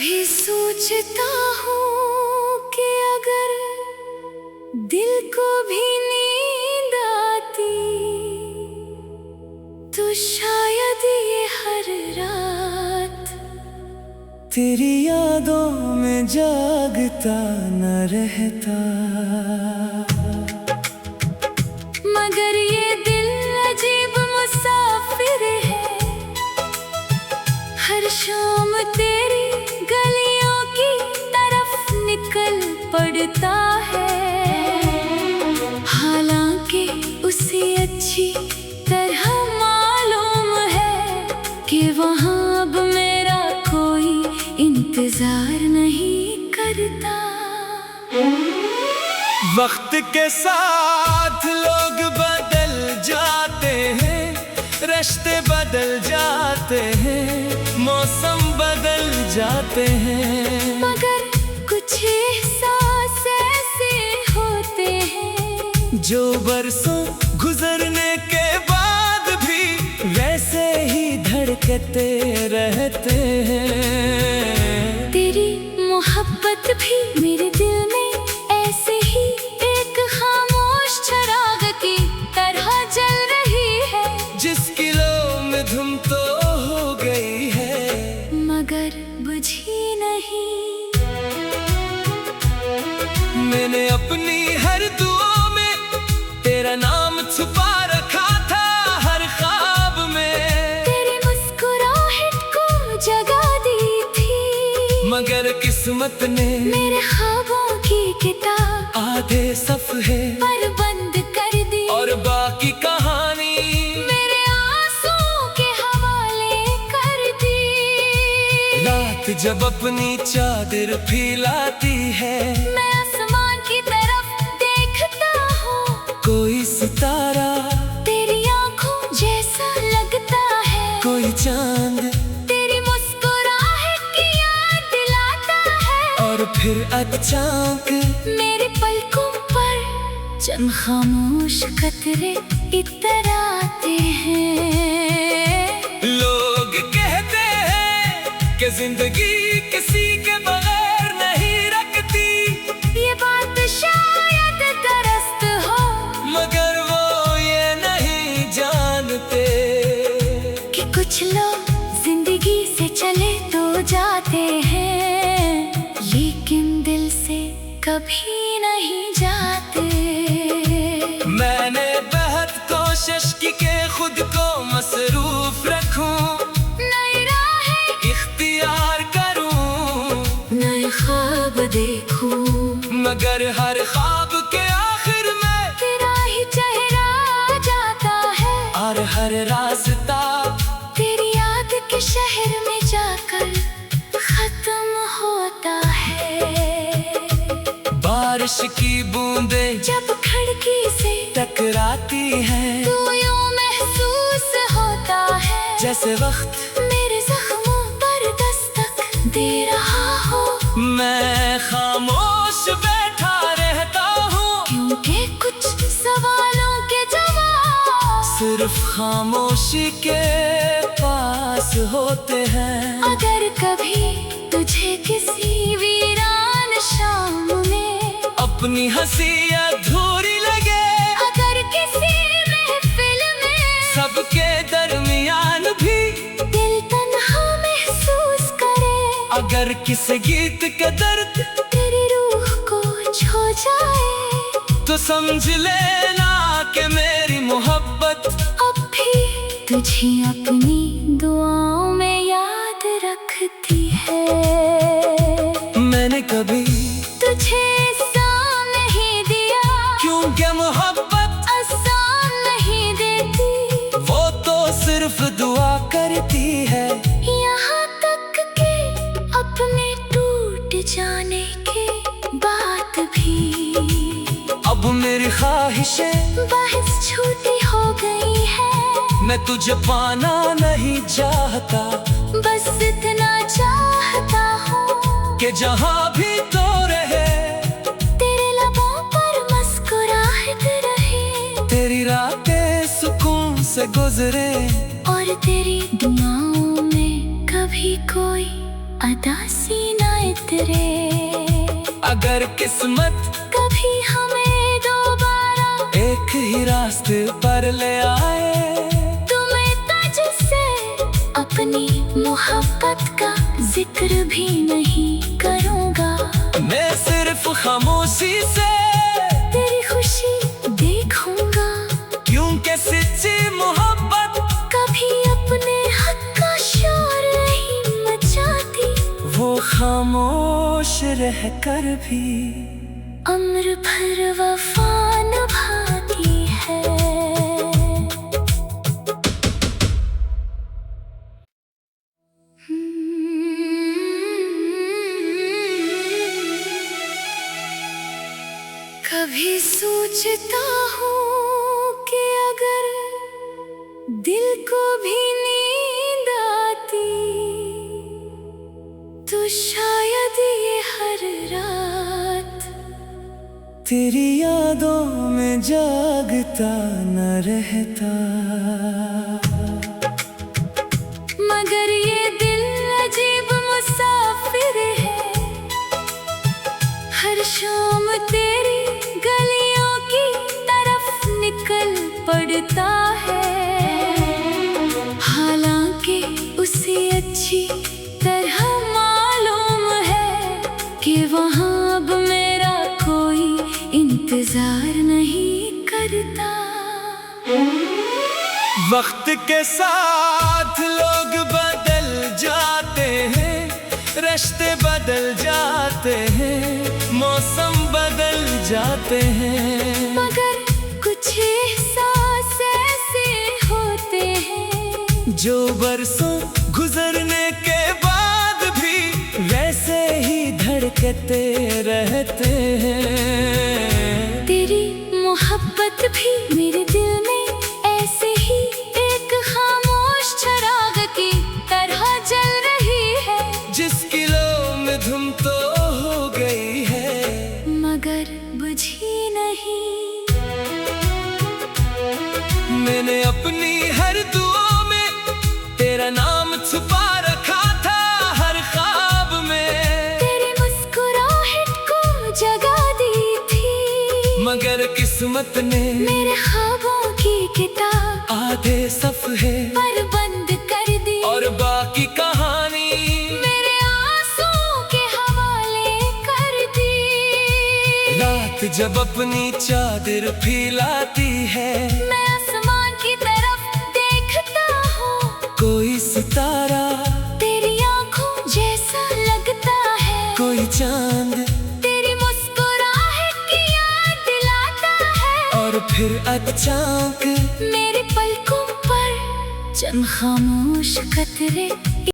कभी सोचता हूँ कि अगर दिल को भी नींद आती तो शायद ये हर रात तेरी यादों में जागता न रहता। मगर ये दिल अजीब मुसाफिर है, हर शाम तेरी गलियों की तरफ निकल पड़ता है। हालांकि उसे अच्छी तरह मालूम है कि वहाँ अब मेरा कोई इंतजार नहीं करता। वक्त के साथ लोग बदल जाते हैं, रिश्ते बदल जाते हैं, मौसम बदल जाते हैं, मगर कुछ एहसास ऐसे होते हैं जो बरसों गुजरने के बाद भी वैसे ही धड़कते रहते हैं। तेरी मोहब्बत भी मेरे दिल में ऐसे ही एक खामोश चिराग की तरह जल रही है, जिसकी लो में धुन तो हो गई है मगर बुझी नहीं। मैंने अपनी हर दुआ में तेरा नाम छुपा रखा था, हर ख्वाब में तेरी मुस्कुराहट को जगा दी थी, मगर किस्मत ने मेरे ख्वाबों की किताब आधे सफ़े पर बंद कर दी, और बाकी कहानी मेरे आंसुओं के हवाले कर दी। रात जब अपनी चादर फैलाती है, मैं आसमान की तरफ देखता हूँ, कोई सितारा तेरी आंखों जैसा लगता है, कोई चांद तेरी मुस्कुराहट की याद दिलाता है, और फिर अचानक मेरे पलकों पर चंद खामोश कतरे इतराते हैं। लोग कहते हैं कि जिंदगी किसी के बगैर नहीं रखती, ये बात शायद दुरुस्त हो, मगर वो ये नहीं जानते कि कुछ लोग जिंदगी से चले तो जाते हैं, लेकिन दिल से कभी नहीं जाते। मैंने बहुत कोशिश की कि खुद को मसरूफ रखूं, नई राहें इख्तियार करूं, नए ख्वाब देखूं, मगर हर ख्वाब के आखिर में तेरा ही चेहरा आ जाता है, और हर रास्ता तेरी याद के शहर में जाकर खत्म होता है। बारिश की बूंदें जब खिड़की से टकराती हैं, तो यूं महसूस होता है जैसे वक्त मेरे जख्मों पर दस्तक दे रहा हो। मैं खामोश बैठा रहता हूँ, क्योंकि कुछ सवालों के जवाब सिर्फ खामोशी के पास होते हैं। अगर कभी तुझे किसी वीरान शाम में अपनी हंसी अधूरी लगे, अगर किसी महफिल में सबके दरमियान भी दिल तन्हा महसूस करे, अगर किसी गीत के दर्द तेरी रूह को छू जाए, तो समझ लेना कि मेरी मोहब्बत अब भी तुझे अपनी दुआओं में याद रखती है। मैंने कभी तुझे साम नहीं दिया, क्योंकि मोहब्बत आसान नहीं देती, वो तो सिर्फ दुआ करती है। यहाँ तक के अपने टूट जाने के बाद भी अब मेरी ख्वाहिशें बहस छोटी हो गई है। मैं तुझे पाना नहीं चाहता, बस इतना चाहता हूँ कि जहाँ भी तो रहे तेरे लबों पर मुस्कुराहट रहे, तेरी रातें सुकून से गुजरे, और तेरी दुआओं में कभी कोई अदा सी ना इतरे। अगर किस्मत कभी हमें दोबारा एक ही रास्ते पर ले आए, तुम्हें तुझसे अपनी मोहब्बत का जिक्र भी नहीं करूँगा। मैं सिर्फ खामोशी से तेरी खुशी देखूंगा, क्योंकि सच्ची मोहब्बत कभी अपने हक का शोर नहीं मचाती। वो खामोश रहकर भी अम्र भर वफा निभाती है। कभी सोचता हूँ कि अगर दिल को भी नींद आती तो शायद ये हर रात तेरी यादों में जागता न रहता। मगर ये दिल अजीब मुसाफिर है, हर शाम तेरी गलियों की तरफ निकल पड़ता है। हालांकि उसे अच्छी तरह मालूम है कि वहाँ अब मेरा कोई इंतजार नहीं करता। वक्त के साथ लोग बदल जाते हैं, रिश्ते बदल जाते हैं, मौसम बदल जाते हैं, मगर कुछ एहसास ऐसे होते हैं जो बरसों गुजरने के बाद भी वैसे ही धड़कते रहते हैं। तेरी मोहब्बत भी मेरे दिल में ऐसे ही एक खामोश चिराग की तरह जल रही है, जिसकी लो में धुम तो हो गई है मगर बुझी नहीं। मैंने अपनी हर दुआ में तेरा नाम छुपा रखा था, हर ख्वाब में तेरी मुस्कुराहट को जगा दी थी, मगर किस्मत ने मेरे ख्वाबों की किताब आधे सफ़े पर बंद कर दी, और बाकी कहानी मेरे आंसुओं के हवाले कर दी। रात जब अपनी चादर फैलाती है, मैं आसमान की तरफ देखता हूँ, कोई सितारा तेरी आंखों जैसा लगता है, कोई चांद तेरी मुस्कुराहट की याद दिलाता है, और फिर अचानक मेरे पलकों पर चंद खामोश कतरे